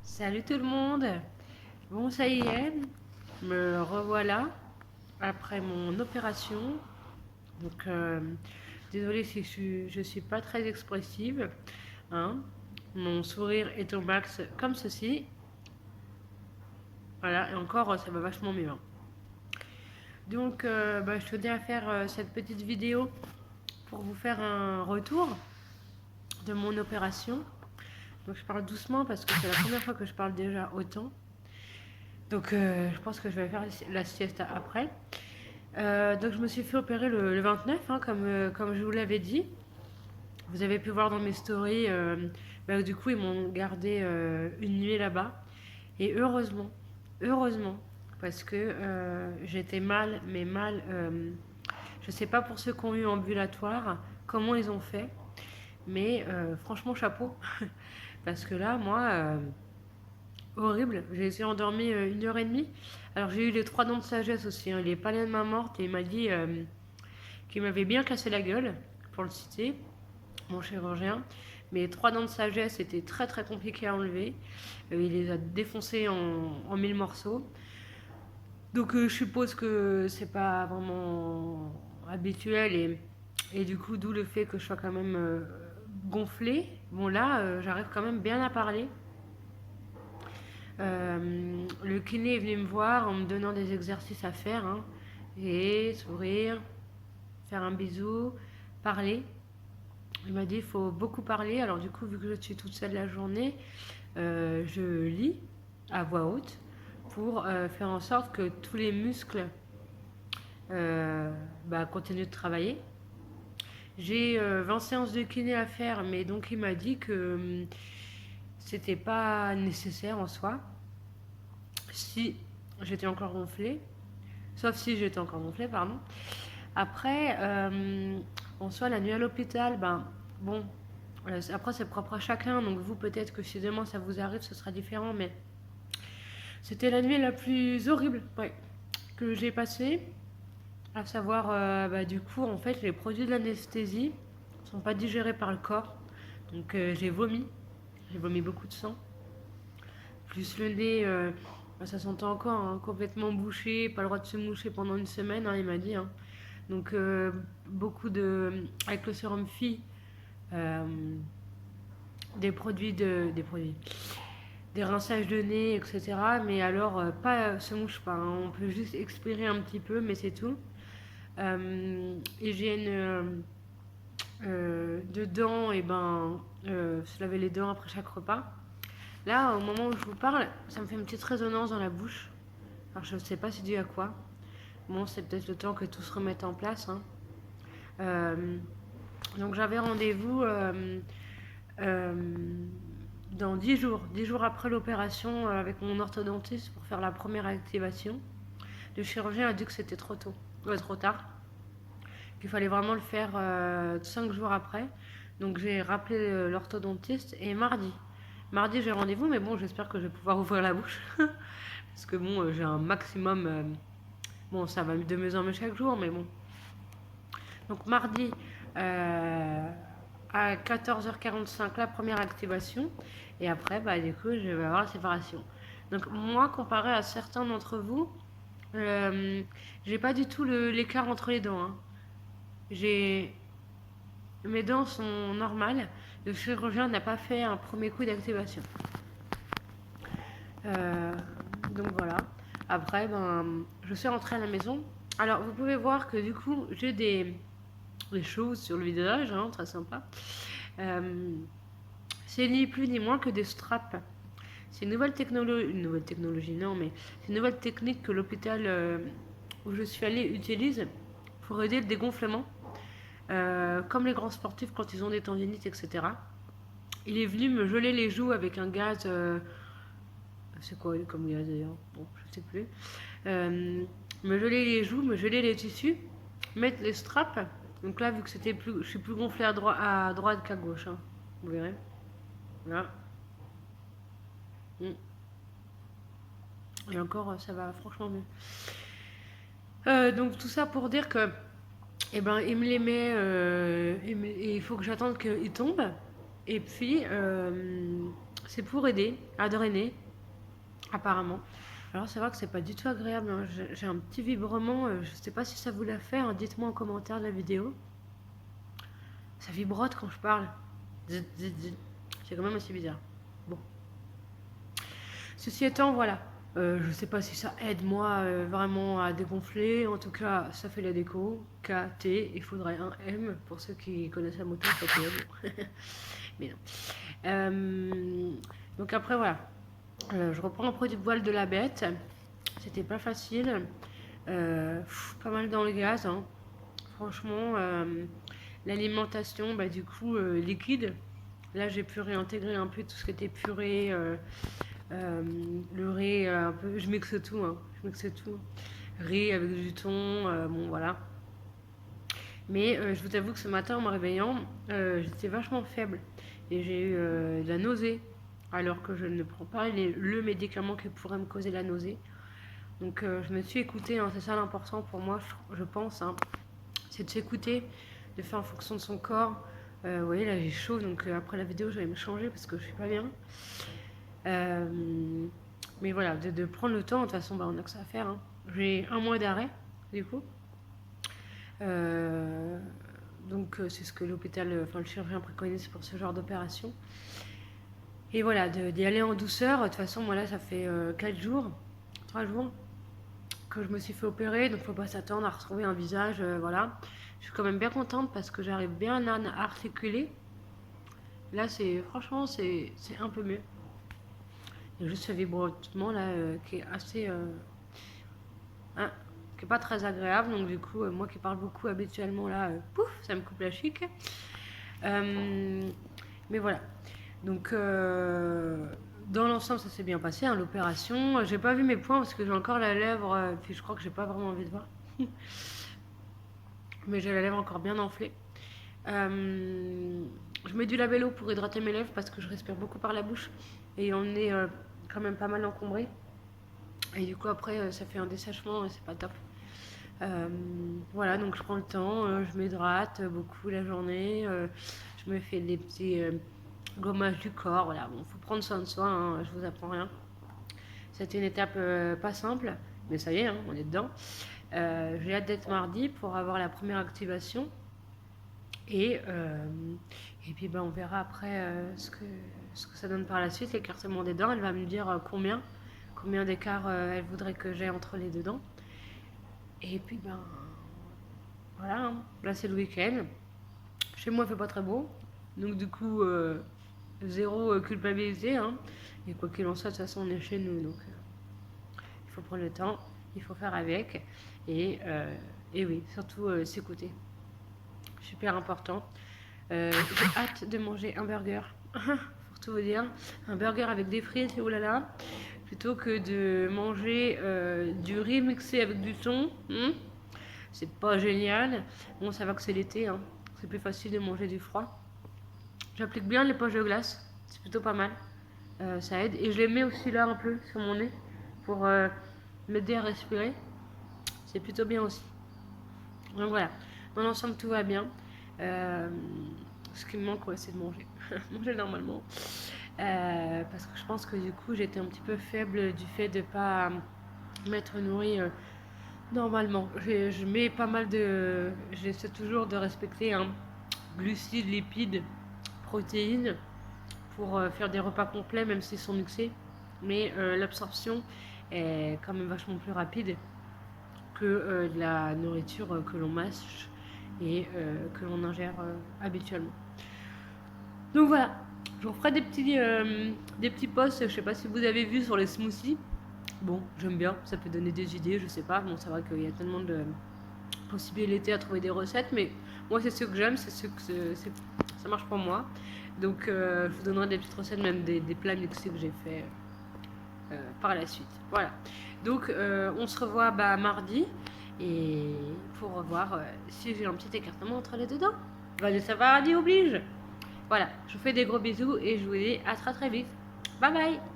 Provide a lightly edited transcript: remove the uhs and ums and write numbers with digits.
Salut tout le monde. Bon, ça y est, me revoilà après mon opération. Donc, désolée si je suis pas très expressive, hein. Mon sourire est au max comme ceci. Voilà, et encore, ça va vachement mieux, hein. Donc, je tenais à faire cette petite vidéo pour vous faire un retour de mon opération. Donc, je parle doucement parce que c'est la première fois que je parle déjà autant. Donc, je pense que je vais faire la siesta après. Donc je me suis fait opérer le 29, hein, comme je vous l'avais dit. Vous avez pu voir dans mes stories, du coup ils m'ont gardé une nuit là-bas. Et heureusement, parce que j'étais mal, mais mal, je sais pas pour ceux qui ont eu ambulatoire, comment ils ont fait, mais franchement chapeau. Parce que là, moi, horrible, j'ai été endormie 1 heure et demie. Alors j'ai eu les 3 dents de sagesse aussi, hein. Il est pas loin de ma morte et il m'a dit qui m'avait bien cassé la gueule, pour le citer, mon chirurgien. Mes 3 dents de sagesse étaient très très compliquées à enlever. Il les a défoncées en 1000 morceaux. Donc je suppose que c'est pas vraiment habituel et du coup d'où le fait que je sois quand même gonflée. Bon là j'arrive quand même bien à parler. Le kiné est venu me voir en me donnant des exercices à faire, hein. Et sourire, faire un bisou, parler. Il m'a dit il faut beaucoup parler. Alors du coup, vu que je suis toute seule la journée, je lis à voix haute pour faire en sorte que tous les muscles continuent de travailler. J'ai 20 séances de kiné à faire, mais donc il m'a dit que c'était pas nécessaire en soi. Si j'étais encore gonflée, sauf si j'étais encore gonflée, pardon. Après, en soi, la nuit à l'hôpital, bon, après, c'est propre à chacun, donc vous, peut-être que si demain ça vous arrive, ce sera différent, mais c'était la nuit la plus horrible, ouais, que j'ai passée. À savoir, du coup, en fait, les produits de l'anesthésie ne sont pas digérés par le corps. Donc, j'ai vomi beaucoup de sang. Plus le nez, ça s'entend encore, hein, complètement bouché, pas le droit de se moucher pendant une semaine, hein, il m'a dit, hein. Donc, beaucoup de. Avec le sérum Phi, euh, des produits, des rinçages de nez, etc. Mais alors, pas se mouche pas, hein. On peut juste expirer un petit peu, mais c'est tout. Hygiène de dents, et se laver les dents après chaque repas. Là, au moment où je vous parle, ça me fait une petite résonance dans la bouche. Alors, je ne sais pas c'est dû à quoi. Bon, c'est peut-être le temps que tout se remette en place, hein. Euh, donc, j'avais rendez-vous euh, dans 10 jours. 10 jours après l'opération avec mon orthodontiste pour faire la première activation. Le chirurgien a dit que c'était trop tôt, trop tard, qu'il fallait vraiment le faire 5 jours après. Donc j'ai rappelé l'orthodontiste et mardi j'ai rendez-vous, mais bon, j'espère que je vais pouvoir ouvrir la bouche. Parce que bon, j'ai un maximum. Bon, ça va de mieux en mieux chaque jour, mais bon. Donc mardi à 14h45, la première activation. Et après, du coup, je vais avoir la séparation. Donc moi, comparé à certains d'entre vous, j'ai pas du tout l'écart entre les dents, hein. J'ai Mes dents sont normales. Le chirurgien n'a pas fait un premier coup d'activation. Euh, donc voilà. Après, je suis rentrée à la maison. Alors, vous pouvez voir que du coup, j'ai des choses sur le visage, hein, très sympa. Euh, c'est ni plus ni moins que des straps. C'est une nouvelle technologie, non, mais c'est une nouvelle technique que l'hôpital où je suis allée utilise pour aider le dégonflement. Comme les grands sportifs quand ils ont des tendinites, etc. Il est venu me geler les joues avec un gaz. C'est quoi comme gaz d'ailleurs? Bon, je sais plus. Me geler les joues, me geler les tissus, mettre les straps. Donc là, vu que je suis plus gonflée à droite qu'à gauche, hein. Vous verrez. Là. Et encore, ça va franchement mieux. Donc tout ça pour dire que, il me les met, et il faut que j'attende qu'il tombe. Et puis, C'est pour aider à drainer, apparemment. Alors c'est vrai que c'est pas du tout agréable, hein. J'ai un petit vibrement, je sais pas si ça vous l'a fait, hein. Dites-moi en commentaire de la vidéo. Ça vibrote quand je parle. Zit, zit, zit. C'est quand même assez bizarre. Bon. Ceci étant, voilà. Je sais pas si ça aide moi vraiment à dégonfler. En tout cas, ça fait la déco. K, T, il faudrait un M pour ceux qui connaissent la moto. Ça fait mais non. Donc après, voilà. Je reprends un produit de voile de la bête. C'était pas facile. Pas mal dans le gaz. Hein. Franchement, l'alimentation, bah, du coup, liquide. Là, j'ai pu réintégrer un peu tout ce qui était purée, le riz, un peu. Je mixe tout, hein. Je mixe tout. Riz avec du thon, bon voilà. Mais je vous avoue que ce matin, en me réveillant, j'étais vachement faible. Et j'ai eu de la nausée, alors que je ne prends pas le médicament qui pourrait me causer la nausée. Donc je me suis écoutée, hein, c'est ça l'important pour moi, je pense. Hein, c'est de s'écouter, de faire en fonction de son corps. Vous voyez, là j'ai chaud, donc après la vidéo, je vais me changer parce que je suis pas bien. Mais voilà, de prendre le temps, de toute façon, bah, on a que ça à faire. Hein. J'ai 1 mois d'arrêt, du coup. Donc c'est ce que l'hôpital, enfin le chirurgien préconise pour ce genre d'opération. Et voilà, d'y aller en douceur. De toute façon, moi là, ça fait 4 jours, 3 jours que je me suis fait opérer, donc faut pas s'attendre à retrouver un visage, voilà. Je suis quand même bien contente parce que j'arrive bien à articuler. Là, franchement, c'est un peu mieux. Il y a juste ce vibrotement là qui est assez, hein, qui est pas très agréable. Donc du coup, moi qui parle beaucoup habituellement là, pouf, ça me coupe la chic. Mais voilà. Donc dans l'ensemble, ça s'est bien passé, hein, l'opération. J'ai pas vu mes points parce que j'ai encore la lèvre, puis je crois que j'ai pas vraiment envie de voir. Mais j'ai la lèvre encore bien enflée. Je mets du labello pour hydrater mes lèvres parce que je respire beaucoup par la bouche et on est quand même pas mal encombré. Et du coup, après, ça fait un dessèchement et c'est pas top. Voilà, donc je prends le temps, je m'hydrate beaucoup la journée, je me fais des petits gommage du corps, voilà, bon, faut prendre soin de soi, hein, je vous apprends rien. C'était une étape pas simple, mais ça y est, hein, on est dedans. J'ai hâte d'être mardi pour avoir la première activation. Et puis ben, on verra après ce que ça donne par la suite, l'écartement des dents. Elle va me dire combien d'écart elle voudrait que j'ai entre les deux dents. Et puis ben voilà, hein. Là c'est le week-end. Chez moi il fait pas très beau. Donc du coup zéro culpabilité, hein. Et quoi qu'il en soit, de toute façon on est chez nous, donc il faut prendre le temps, il faut faire avec, et oui, surtout s'écouter, super important. J'ai hâte de manger un burger, pour tout vous dire, un burger avec des frites, oh là là, plutôt que de manger du riz mixé avec du thon, c'est pas génial. Bon, ça va que c'est l'été, hein. C'est plus facile de manger du froid. J'applique bien les poches de glace, c'est plutôt pas mal. Ça aide. Et je les mets aussi là un peu sur mon nez pour m'aider à respirer. C'est plutôt bien aussi. Donc voilà, dans l'ensemble tout va bien. Ce qui me manque, ouais, c'est de manger. Manger normalement. Parce que je pense que du coup j'étais un petit peu faible du fait de ne pas m'être nourrie normalement. Je mets pas mal de... J'essaie toujours de respecter glucides, lipides, protéines pour faire des repas complets même s'ils sont mixés. Mais l'absorption est quand même vachement plus rapide que de la nourriture que l'on mâche et que l'on ingère habituellement. Donc voilà, je vous ferai des petits posts, je sais pas si vous avez vu sur les smoothies. Bon, j'aime bien, ça peut donner des idées, je sais pas. Bon, c'est vrai qu'il y a tellement de possibilités à trouver des recettes, mais moi c'est ce que j'aime, c'est ce que ça marche pour moi. Donc je vous donnerai des petites recettes, même des plats mixés que j'ai fait par la suite. Voilà. Donc on se revoit mardi et pour revoir si j'ai un petit écartement entre les deux dents. Vanessa Paradis oblige. Voilà, je vous fais des gros bisous et je vous dis à très très vite. Bye bye.